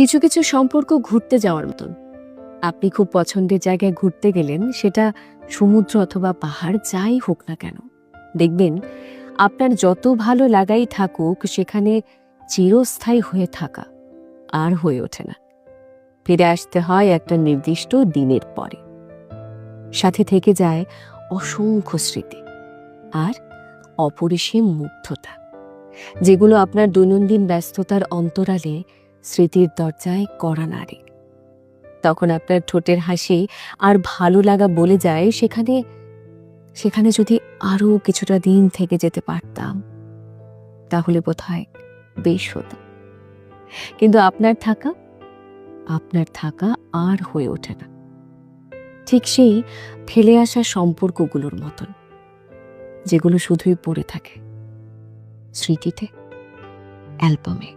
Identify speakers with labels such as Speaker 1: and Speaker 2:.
Speaker 1: কিছু কিছু সম্পর্ক ঘুরতে যাওয়ার মতন। আপনি খুব পছন্দের জায়গায় ঘুরতে গেলেন, সেটা সমুদ্র অথবা পাহাড় যাই হোক না কেন, দেখবেন আপনার যত ভালো লাগাই থাকুক, সেখানে চিরস্থায়ী হয়ে থাকা আর হয়ে ওঠে না। ফিরে আসতে হয় একটা নির্দিষ্ট দিনের পরে। সাথে থেকে যায় অসংখ্য স্মৃতি আর অপরিসীম মুগ্ধতা, যেগুলো আপনার দৈনন্দিন ব্যস্ততার অন্তরালে স্মৃতির দরজায় কড়া নাড়ে। তখন আপনার ঠোঁটের হাসি আর ভালো লাগা বলে যায়, সেখানে সেখানে যদি আরো কিছুটা দিন থেকে যেতে পারতাম, তাহলে বোধহয় বেশ হতো। কিন্তু আপনার থাকা আর হয়ে ওঠে না। ঠিক সেই ফেলে আসা সম্পর্কগুলোর মতন, যেগুলো শুধুই পড়ে থাকে স্মৃতিতে, অ্যালবামে।